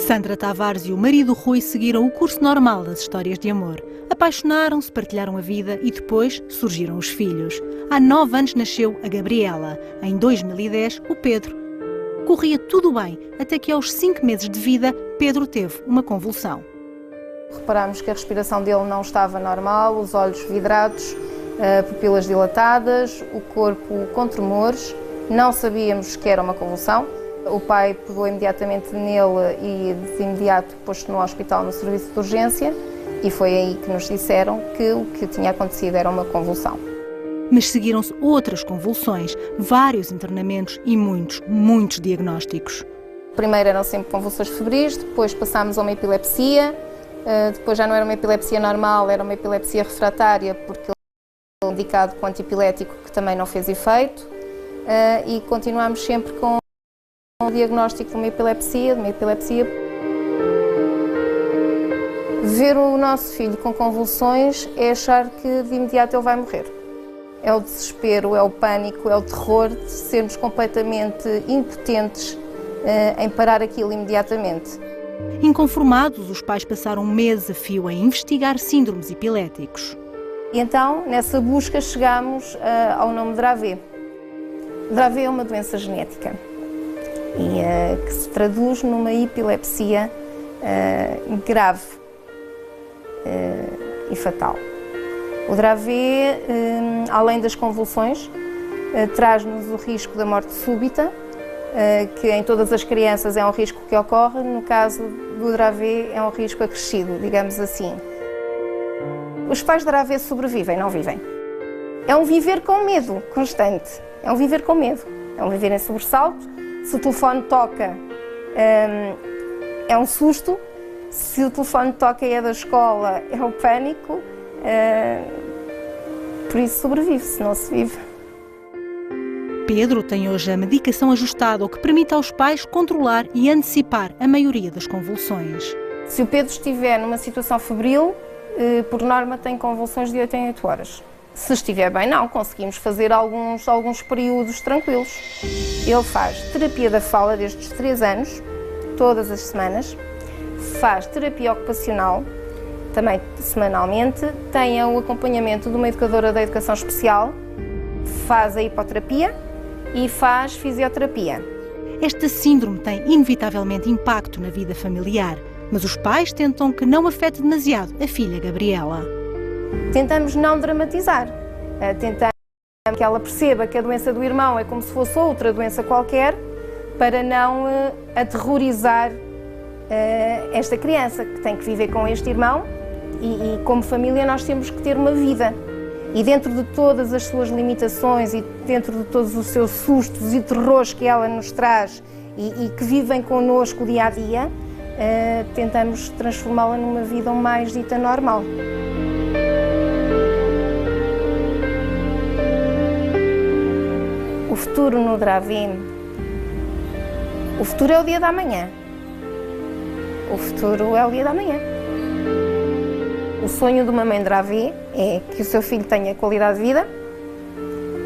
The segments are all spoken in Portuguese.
Sandra Tavares e o marido Rui seguiram o curso normal das histórias de amor. Apaixonaram-se, partilharam a vida e depois surgiram os filhos. Há 9 anos nasceu a Gabriela. Em 2010, o Pedro. Corria tudo bem, até que aos 5 meses de vida, Pedro teve uma convulsão. Reparámos que a respiração dele não estava normal, os olhos vidrados, pupilas dilatadas, o corpo com tremores. Não sabíamos que era uma convulsão. O pai pegou imediatamente nele e de imediato pôs-se no hospital no serviço de urgência e foi aí que nos disseram que o que tinha acontecido era uma convulsão. Mas seguiram-se outras convulsões, vários internamentos e muitos diagnósticos. Primeiro eram sempre convulsões febris, depois passámos a uma epilepsia, depois já não era uma epilepsia normal, era uma epilepsia refratária porque ele foi indicado com antipilético que também não fez efeito e continuámos sempre com o diagnóstico de uma epilepsia. Ver o nosso filho com convulsões é achar que de imediato ele vai morrer. É o desespero, é o pânico, é o terror de sermos completamente impotentes em parar aquilo imediatamente. Inconformados, os pais passaram meses a fio a investigar síndromes epiléticos. E então, nessa busca, chegámos ao nome Dravet. Dravet é uma doença genética e que se traduz numa epilepsia grave e fatal. O Dravet, além das convulsões, traz-nos o risco da morte súbita, que em todas as crianças é um risco que ocorre, no caso do Dravet é um risco acrescido, digamos assim. Os pais de Dravet sobrevivem, não vivem. É um viver com medo constante, é um viver com medo, é um viver em sobressalto. Se o telefone toca, é um susto. Se o telefone toca e é da escola, é o pânico. Por isso sobrevive-se, não se vive. Pedro tem hoje a medicação ajustada, o que permite aos pais controlar e antecipar a maioria das convulsões. Se o Pedro estiver numa situação febril, por norma tem convulsões de 8 em 8 horas. Se estiver bem, não, conseguimos fazer alguns períodos tranquilos. Ele faz terapia da fala desde os 3 anos, todas as semanas, faz terapia ocupacional, também semanalmente, tem o acompanhamento de uma educadora da educação especial, faz a hipoterapia e faz fisioterapia. Esta síndrome tem inevitavelmente impacto na vida familiar, mas os pais tentam que não afete demasiado a filha Gabriela. Tentamos não dramatizar, tentamos que ela perceba que a doença do irmão é como se fosse outra doença qualquer, para não aterrorizar esta criança que tem que viver com este irmão e como família nós temos que ter uma vida. E dentro de todas as suas limitações e dentro de todos os seus sustos e terrores que ela nos traz e que vivem connosco dia a dia, tentamos transformá-la numa vida mais dita normal. O futuro no Dravet, o futuro é o dia da manhã. O futuro é o dia da manhã. O sonho de uma mãe Dravet é que o seu filho tenha qualidade de vida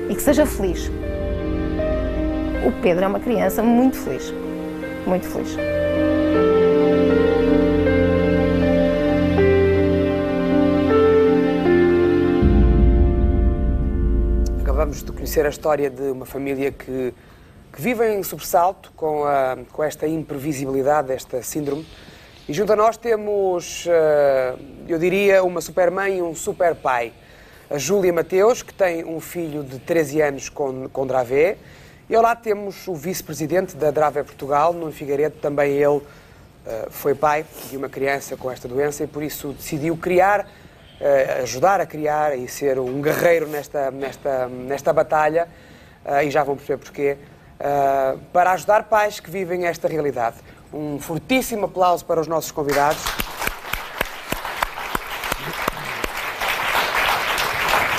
e que seja feliz. O Pedro é uma criança muito feliz, muito feliz. Acabamos de conhecer a história de uma família que vive em sobressalto com esta imprevisibilidade, esta síndrome. E junto a nós temos, eu diria, uma super-mãe e um super-pai. A Júlia Mateus, que tem um filho de 13 anos com Dravet. E ao lado temos o vice-presidente da Dravet Portugal, Nuno Figueiredo. Também ele foi pai de uma criança com esta doença e por isso decidiu criar, ajudar a criar e ser um guerreiro nesta batalha, e já vão perceber porquê, para ajudar pais que vivem esta realidade. Um fortíssimo aplauso para os nossos convidados.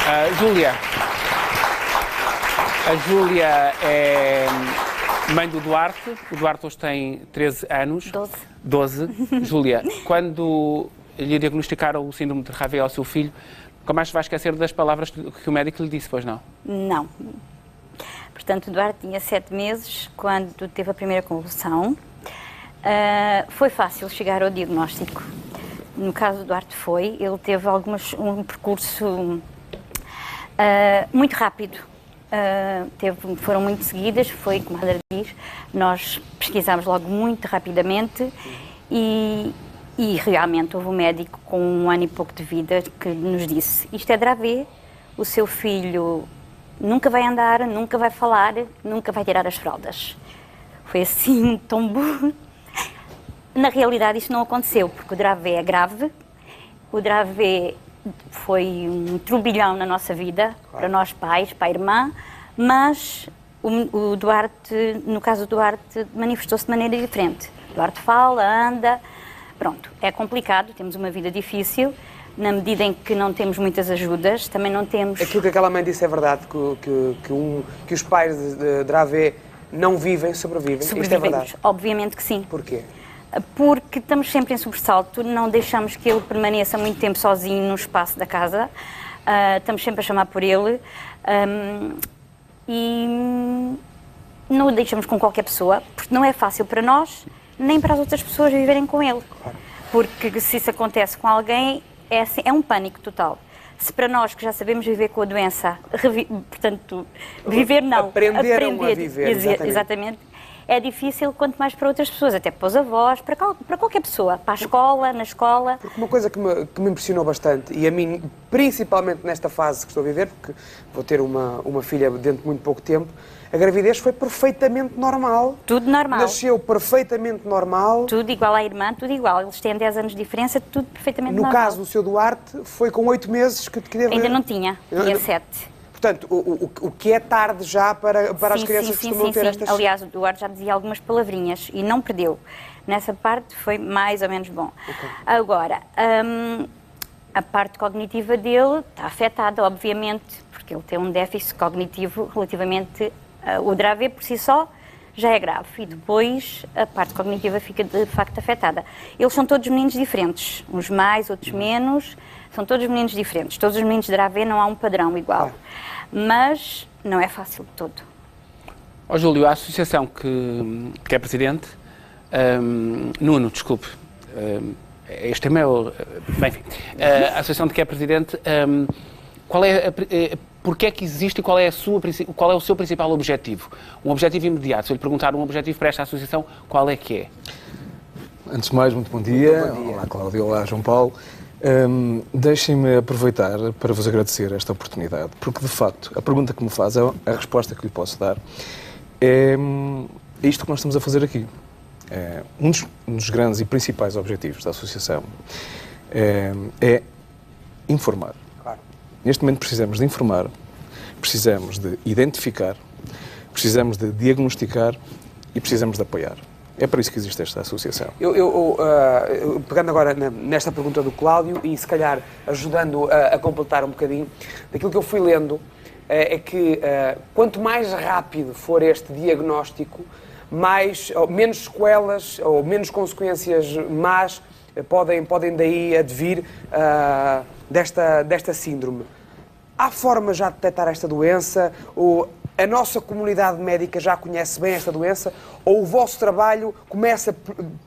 A Júlia é mãe do Duarte. O Duarte hoje tem 13 anos. 12. Júlia, quando lhe diagnosticaram o síndrome de Dravet ao seu filho, nunca mais se vai esquecer das palavras que o médico lhe disse, pois não? Não. Portanto, o Duarte tinha 7 meses quando teve a primeira convulsão. Foi fácil chegar ao diagnóstico. No caso do Duarte ele teve um percurso muito rápido. Foram muito seguidas, foi como a Adra diz, nós pesquisámos logo muito rapidamente e realmente houve um médico com 1 ano e pouco de vida que nos disse: isto é Dravet, o seu filho nunca vai andar, nunca vai falar, nunca vai tirar as fraldas. Foi assim um tombo. Na realidade isso não aconteceu, porque o Dravet é grave, o Dravet foi um turbilhão na nossa vida, para nós pais, para a irmã, mas o Duarte, no caso do Duarte, manifestou-se de maneira diferente. O Duarte fala, anda, pronto, é complicado, temos uma vida difícil, na medida em que não temos muitas ajudas, também não temos... Aquilo que aquela mãe disse é verdade, que os pais de Dravet não vivem, sobrevivem, isto é verdade? Obviamente que sim. Porquê? Porque estamos sempre em sobressalto, não deixamos que ele permaneça muito tempo sozinho no espaço da casa, estamos sempre a chamar por ele e não o deixamos com qualquer pessoa, porque não é fácil para nós, nem para as outras pessoas viverem com ele. Claro. Porque se isso acontece com alguém, é um pânico total. Se para nós que já sabemos viver com a doença, portanto, viver não, aprender a viver, exatamente, é difícil, quanto mais para outras pessoas, até para os avós, para qualquer pessoa, para a escola, na escola. Porque uma coisa que me impressionou bastante, e a mim, principalmente nesta fase que estou a viver, porque vou ter uma filha dentro de muito pouco tempo, a gravidez foi perfeitamente normal. Tudo normal. Nasceu perfeitamente normal. Tudo igual à irmã, tudo igual. Eles têm 10 anos de diferença, tudo perfeitamente normal. No caso do seu Duarte, foi com 8 meses que teve... Ainda não tinha 7. Portanto, o que é tarde já para as crianças que costumam ter estas... Aliás, o Duarte já dizia algumas palavrinhas e não perdeu. Nessa parte foi mais ou menos bom. Okay. Agora, a parte cognitiva dele está afetada, obviamente, porque ele tem um déficit cognitivo relativamente... O Dravet por si só já é grave e depois a parte cognitiva fica de facto afetada. Eles são todos meninos diferentes, uns mais, outros menos, são todos meninos diferentes. Todos os meninos de Dravet não há um padrão igual, mas não é fácil de todo. Júlio, a associação que é presidente, Nuno, desculpe, este tema é o... Bem, enfim, a associação de que é presidente, qual é porque é que existe e qual é o seu principal objetivo? Um objetivo imediato. Se eu lhe perguntar um objetivo para esta associação, qual é que é? Antes de mais, muito bom dia. Olá, Cláudio. Olá, João Paulo. Deixem-me aproveitar para vos agradecer esta oportunidade, porque, de facto, a pergunta que me faz, a resposta que lhe posso dar, é isto que nós estamos a fazer aqui. Um dos grandes e principais objetivos da associação é informar. Neste momento precisamos de informar, precisamos de identificar, precisamos de diagnosticar e precisamos de apoiar. É para isso que existe esta associação. Pegando agora nesta pergunta do Cláudio e se calhar ajudando a completar um bocadinho, daquilo que eu fui lendo é que quanto mais rápido for este diagnóstico, menos sequelas ou menos consequências más podem daí advir desta síndrome. Há forma já de detectar esta doença? Ou a nossa comunidade médica já conhece bem esta doença? Ou o vosso trabalho começa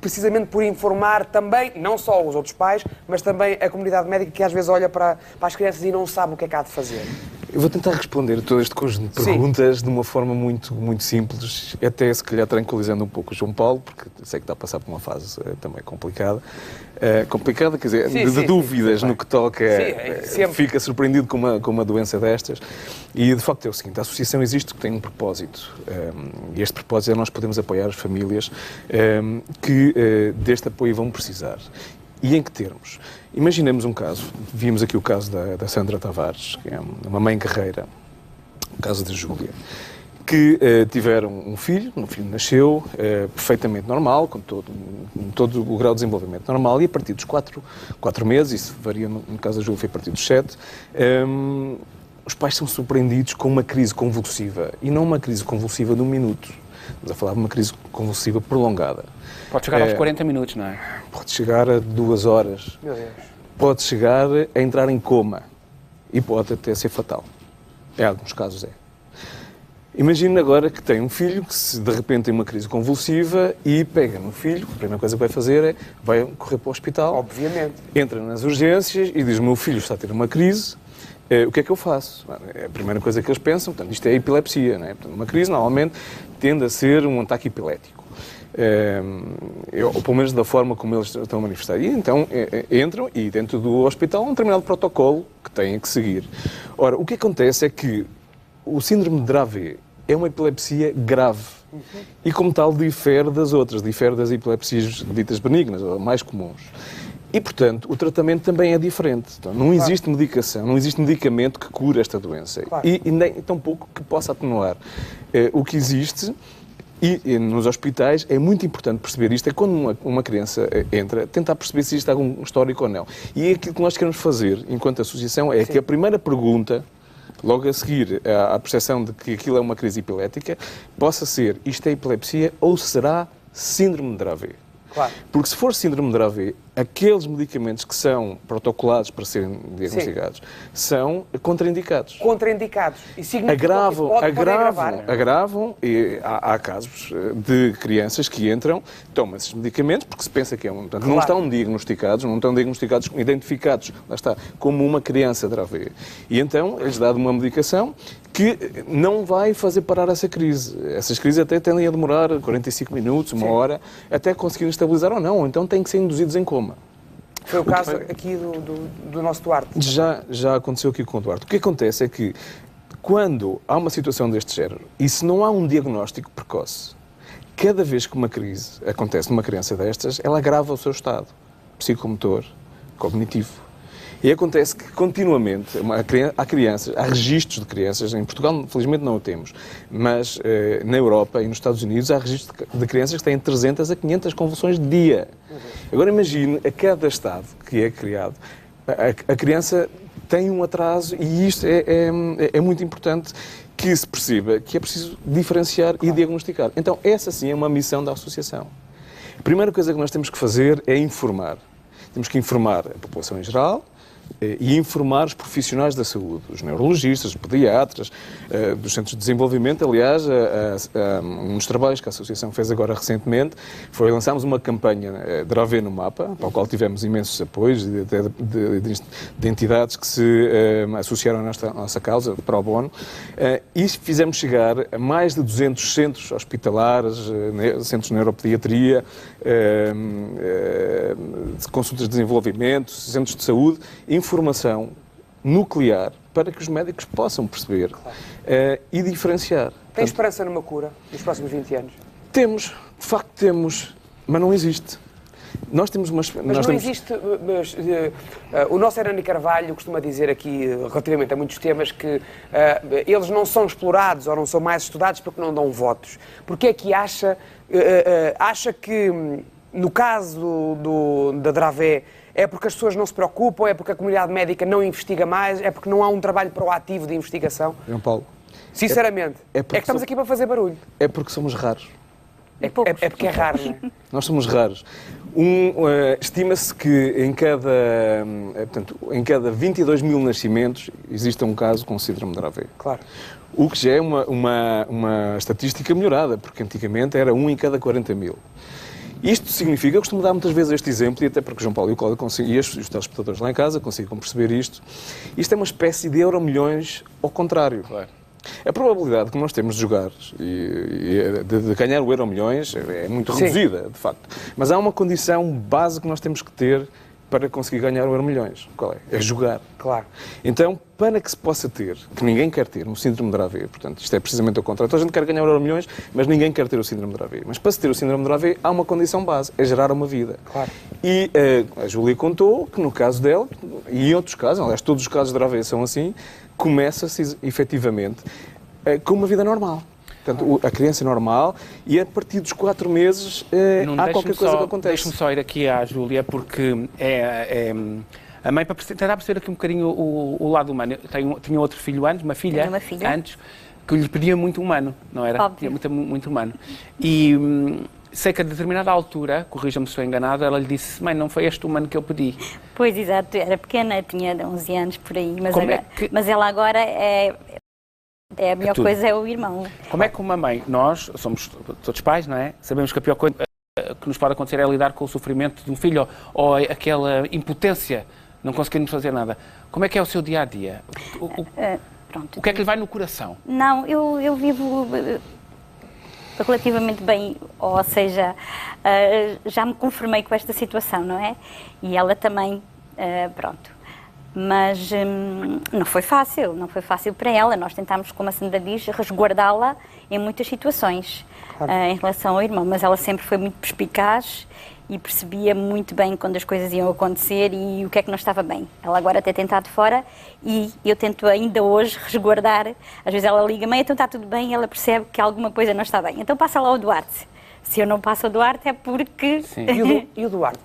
precisamente por informar também, não só os outros pais, mas também a comunidade médica que às vezes olha para as crianças e não sabe o que é que há de fazer? Eu vou tentar responder a todo este conjunto de perguntas de uma forma muito, muito simples, até se calhar tranquilizando um pouco o João Paulo, porque sei que está a passar por uma fase também complicada. Complicada, quer dizer, de dúvidas no que toca, fica surpreendido com uma doença destas. E, de facto, é o seguinte, a associação existe porque tem um propósito. E este propósito é nós podemos apoiar as famílias que deste apoio vão precisar. E em que termos? Imaginemos um caso, vimos aqui o caso da Sandra Tavares, que é uma mãe guerreira, o caso da Júlia, que tiveram um filho nasceu perfeitamente normal, com todo o grau de desenvolvimento normal, e a partir dos 4 meses, isso varia no caso da Júlia, foi a partir dos 7, os pais são surpreendidos com uma crise convulsiva, e não uma crise convulsiva de 1 minuto, estamos a falar de uma crise convulsiva prolongada. Pode chegar aos 40 minutos, não é? Pode chegar a 2 horas. Meu Deus. Pode chegar a entrar em coma. E pode até ser fatal. Em alguns casos é. Imagina agora que tem um filho que de repente tem uma crise convulsiva e pega no filho, a primeira coisa que vai fazer é vai correr para o hospital. Obviamente. Entra nas urgências e diz: meu filho está a ter uma crise, o que é que eu faço? É a primeira coisa que eles pensam, portanto, isto é epilepsia, não é? Portanto, uma crise normalmente tende a ser um ataque epilético. Ou pelo menos da forma como eles estão a manifestar. E então entram e dentro do hospital há um determinado protocolo que têm que seguir. Ora, o que acontece é que o síndrome de Dravet é uma epilepsia grave e, como tal, difere das outras, difere das epilepsias ditas benignas, ou mais comuns. E, portanto, o tratamento também é diferente. Então, não existe medicação, não existe medicamento que cure esta doença. Claro. E nem tão pouco que possa atenuar. O que existe, e nos hospitais, é muito importante perceber isto, é quando uma criança entra, tentar perceber se existe algum histórico ou não. E aquilo que nós queremos fazer, enquanto associação, é que a primeira pergunta, logo a seguir à percepção de que aquilo é uma crise epilética, possa ser: isto é epilepsia ou será síndrome de Dravet? Claro. Porque se for síndrome de Dravet, aqueles medicamentos que são protocolados para serem diagnosticados são contraindicados. Contraindicados. E significa que podem agravam, e há casos de crianças que entram, tomam esses medicamentos porque se pensa que é um... Portanto, não estão diagnosticados, identificados, lá está, como uma criança Dravet. E então é-lhes dado uma medicação que não vai fazer parar essa crise. Essas crises até tendem a demorar 45 minutos, uma hora, até conseguirem estabilizar ou não. Então têm que ser induzidos em coma. Foi o caso aqui do nosso Duarte. Já aconteceu aqui com o Duarte. O que acontece é que, quando há uma situação deste género, e se não há um diagnóstico precoce, cada vez que uma crise acontece numa criança destas, ela agrava o seu estado psicomotor, cognitivo. E acontece que, continuamente, há registros de crianças, em Portugal, felizmente não o temos, mas na Europa e nos Estados Unidos há registros de crianças que têm 300 a 500 convulsões de dia. Agora imagine, a cada estado que é criado, a criança tem um atraso, e isto é muito importante que se perceba que é preciso diferenciar e diagnosticar. Então, essa sim é uma missão da associação. A primeira coisa que nós temos que fazer é informar. Temos que informar a população em geral, e informar os profissionais da saúde, os neurologistas, os pediatras, dos centros de desenvolvimento. Aliás, um dos trabalhos que a Associação fez agora recentemente foi lançarmos uma campanha Dravet no Mapa, para o qual tivemos imensos apoios de entidades que se associaram à nossa causa, pro bono, e fizemos chegar a mais de 200 centros hospitalares, centros de neuropediatria, consultas de desenvolvimento, centros de saúde, informação nuclear para que os médicos possam perceber e diferenciar. Tem esperança numa cura nos próximos 20 anos? Temos, de facto temos, mas não existe. Nós temos uma... existe... o nosso Hernani Carvalho costuma dizer aqui, relativamente a muitos temas, que eles não são explorados ou não são mais estudados porque não dão votos. Porque é que acha que, no caso da Dravet, é porque as pessoas não se preocupam, é porque a comunidade médica não investiga mais, é porque não há um trabalho proativo de investigação? João Paulo, sinceramente, é que estamos aqui para fazer barulho. É porque somos raros. É porque é raro, não é? Nós somos raros. Estima-se que em cada 22 mil nascimentos existe um caso com síndrome de Dravet. Claro. O que já é uma estatística melhorada, porque antigamente era 1 em cada 40 mil. Isto significa, eu costumo dar muitas vezes este exemplo, e até para que o João Paulo e o Cláudio e os telespectadores lá em casa consigam perceber isto, isto é uma espécie de euromilhões ao contrário. Claro. A probabilidade que nós temos de jogar e de ganhar o Euromilhões é muito reduzida, de facto. Mas há uma condição base que nós temos que ter para conseguir ganhar o Euromilhões. Qual é? É jogar. Claro. Então, para que se possa ter, que ninguém quer ter, no síndrome de Dravet, portanto, isto é precisamente o contrário. Toda a gente quer ganhar o Euromilhões, mas ninguém quer ter o síndrome de Dravet. Mas para se ter o síndrome de Dravet, há uma condição base, é gerar uma vida. Claro. E a Júlia contou que no caso dela, e em outros casos, aliás, todos os casos de Dravet são assim, começa-se efetivamente com uma vida normal. Portanto, a criança é normal e a partir dos 4 meses há qualquer coisa que acontece. Deixa-me só ir aqui à Júlia, porque a mãe, para tentar perceber aqui um bocadinho o lado humano. Eu tinha outro filho antes, uma filha antes, que lhe pedia muito humano, não era? Óbvio. Muito humano. E sei que a determinada altura, corrija-me se estou enganado, ela lhe disse: mãe, não foi este humano que eu pedi. Pois, exato, era pequena, tinha 11 anos por aí, Como é que... mas ela agora É a melhor coisa é o irmão. Como é que uma mãe, nós somos todos pais, não é? Sabemos que a pior coisa que nos pode acontecer é lidar com o sofrimento de um filho ou aquela impotência, não conseguirmos fazer nada. Como é que é o seu dia-a-dia? Pronto. O que é que lhe vai no coração? Não, eu vivo relativamente bem, ou seja, já me conformei com esta situação, não é? E ela também, pronto. Mas não foi fácil para ela. Nós tentámos, como a Sandra diz, resguardá-la em muitas situações, claro, em relação ao irmão, mas ela sempre foi muito perspicaz e percebia muito bem quando as coisas iam acontecer e o que é que não estava bem. Ela agora até tem estado fora e eu tento ainda hoje resguardar. Às vezes ela liga-me, então está tudo bem, e ela percebe que alguma coisa não está bem. Então passa lá o Duarte. Se eu não passo o Duarte é porque... Sim. E o Duarte,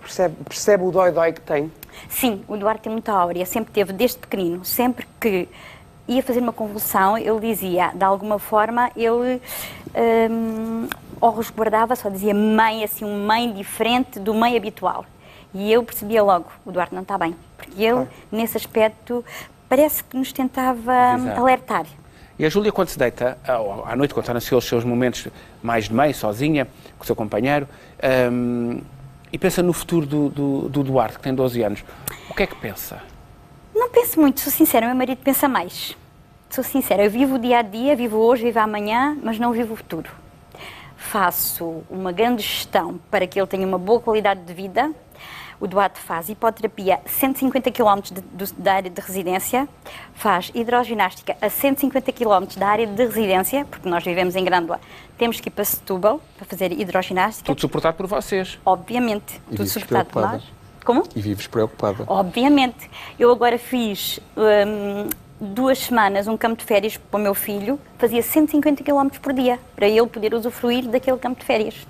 percebe o dói-dói que tem? Sim, o Duarte tem muita áurea, sempre teve, desde pequenino, sempre que ia fazer uma convulsão, ele dizia, de alguma forma, ele ou resguardava, só dizia mãe, assim, um mãe diferente do mãe habitual. E eu percebia logo, o Duarte não está bem, porque ele, nesse aspecto, parece que nos tentava alertar. E a Júlia, quando se deita, à noite, quando está nos seus momentos mais de mãe, sozinha, com o seu companheiro, e pensa no futuro do Duarte, que tem 12 anos, o que é que pensa? Não penso muito, sou sincera, meu marido pensa mais. Sou sincera, eu vivo o dia-a-dia, vivo hoje, vivo amanhã, mas não vivo o futuro. Faço uma grande gestão para que ele tenha uma boa qualidade de vida. O Duarte faz hipoterapia a 150 km da área de residência, faz hidroginástica a 150 km da área de residência, porque nós vivemos em Grândola, temos que ir para Setúbal para fazer hidroginástica. Tudo suportado por vocês. Obviamente, E tudo suportado por nós. Como? E vives preocupada. Obviamente. Eu agora fiz 2 semanas um campo de férias para o meu filho, fazia 150 km por dia, para ele poder usufruir daquele campo de férias.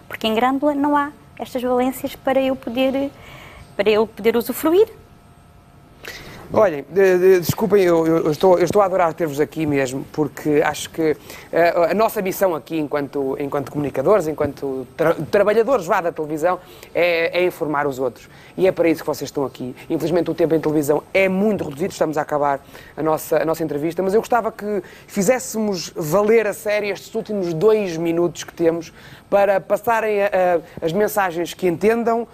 Porque em Grândola não há estas valências para ele poder usufruir. Olhem, desculpem, eu estou a adorar ter-vos aqui mesmo, porque acho que a nossa missão aqui, enquanto comunicadores, enquanto trabalhadores da televisão, é informar os outros. E é para isso que vocês estão aqui. Infelizmente o tempo em televisão é muito reduzido, estamos a acabar a nossa entrevista, mas eu gostava que fizéssemos valer a sério estes últimos 2 minutos que temos para passarem as mensagens que entendam,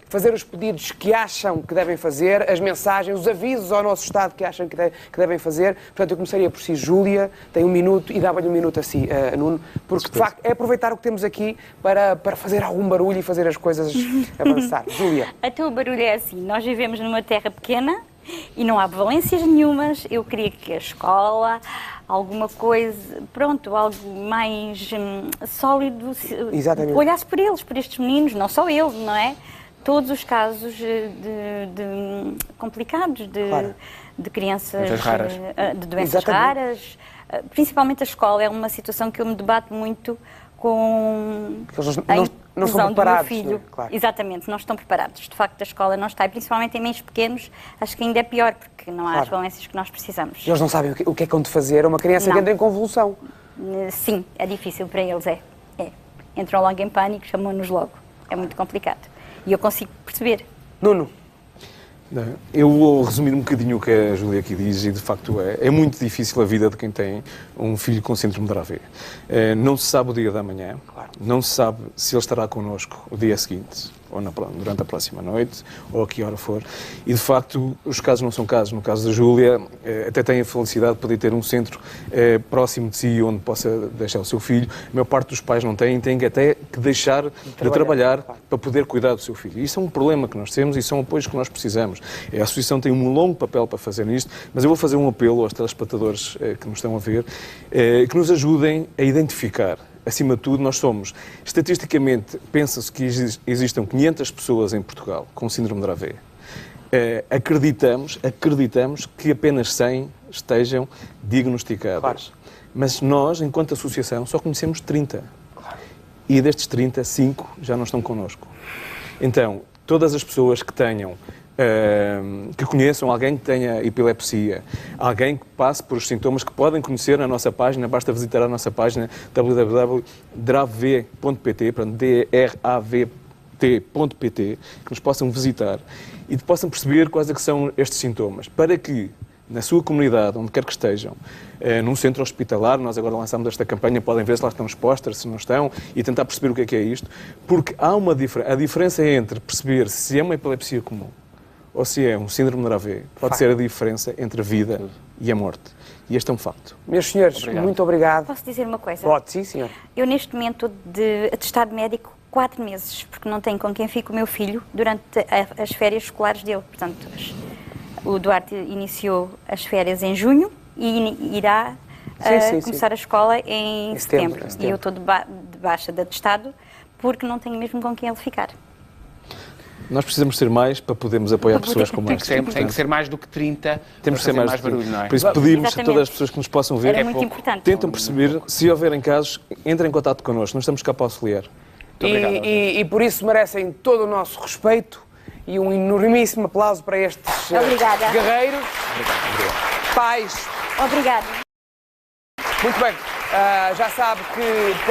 fazer os pedidos que acham que devem fazer, as mensagens, os avisos ao nosso Estado que acham que devem fazer. Portanto, eu começaria por si, Júlia, tem 1 minuto e dava-lhe 1 minuto assim, Nuno, porque de facto é aproveitar o que temos aqui para fazer algum barulho e fazer as coisas avançar. Júlia. Então o barulho é assim, nós vivemos numa terra pequena e não há valências nenhumas. Eu queria que a escola, alguma coisa, pronto, algo mais sólido, exatamente, olhasse por eles, por estes meninos, não só ele, não é? Todos os casos complicados claro, de crianças, de doenças exatamente, raras. Principalmente a escola é uma situação que eu me debato muito com não estão preparados, do meu filho. Né? Claro. Exatamente, não estão preparados. De facto, a escola não está, e principalmente em meios pequenos, acho que ainda é pior, porque não há claro, as valências que nós precisamos. Eles não sabem o que é que hão de fazer a uma criança que entra em convulsão. Sim, é difícil para eles, é. Entram logo em pânico, chamam-nos logo. É muito complicado. E eu consigo perceber. Nuno. Eu vou resumir um bocadinho o que a Júlia aqui diz e, de facto, é muito difícil a vida de quem tem um filho com síndrome de Dravet. Não se sabe o dia da manhã, claro, não se sabe se ele estará connosco o dia seguinte, ou durante a próxima noite, ou a que hora for. E, de facto, os casos não são casos. No caso da Júlia, até tem a felicidade de poder ter um centro próximo de si, onde possa deixar o seu filho. A maior parte dos pais não têm até que deixar de trabalhar claro, para poder cuidar do seu filho. E isso é um problema que nós temos e são apoios que nós precisamos. A Associação tem um longo papel para fazer nisto, mas eu vou fazer um apelo aos telespectadores que nos estão a ver, que nos ajudem a identificar. Acima de tudo, nós somos, estatisticamente, pensa-se que existam 500 pessoas em Portugal com síndrome de Dravet. Acreditamos que apenas 100 estejam diagnosticadas. Claro. Mas nós, enquanto associação, só conhecemos 30. Claro. E destes 30, 5 já não estão connosco. Então, todas as pessoas que tenham que conheçam alguém que tenha epilepsia, alguém que passe por os sintomas que podem conhecer na nossa página, basta visitar a nossa página www.drav.pt, DRAVT.pt, que nos possam visitar e possam perceber quais é que são estes sintomas, para que na sua comunidade, onde quer que estejam, num centro hospitalar, nós agora lançamos esta campanha, podem ver se lá estão os pósteres, se não estão, e tentar perceber o que é isto, porque há uma diferença. A diferença é entre perceber se é uma epilepsia comum ou se é um síndrome de Dravet, pode ser a diferença entre a vida e a morte. E este é um facto. Meus senhores, muito obrigado. Posso dizer uma coisa? Pode, sim, senhor. Eu, neste momento, estou de atestado médico 4 meses, porque não tenho com quem fique o meu filho durante as férias escolares dele. Portanto, o Duarte iniciou as férias em junho e irá começar a escola em setembro. E eu estou de baixa de atestado porque não tenho mesmo com quem ele ficar. Nós precisamos ser mais para podermos apoiar pessoas como esta. Tem que ser mais do que 30. Temos que ser mais barulho, não é? Por isso pedimos a todas as pessoas que nos possam ver, Era muito importante. tentem perceber, se houverem casos, entrem em contato connosco, nós estamos cá para auxiliar. E por isso merecem todo o nosso respeito e um enormíssimo aplauso para estes guerreiros, pais. Obrigada. Muito bem, já sabe que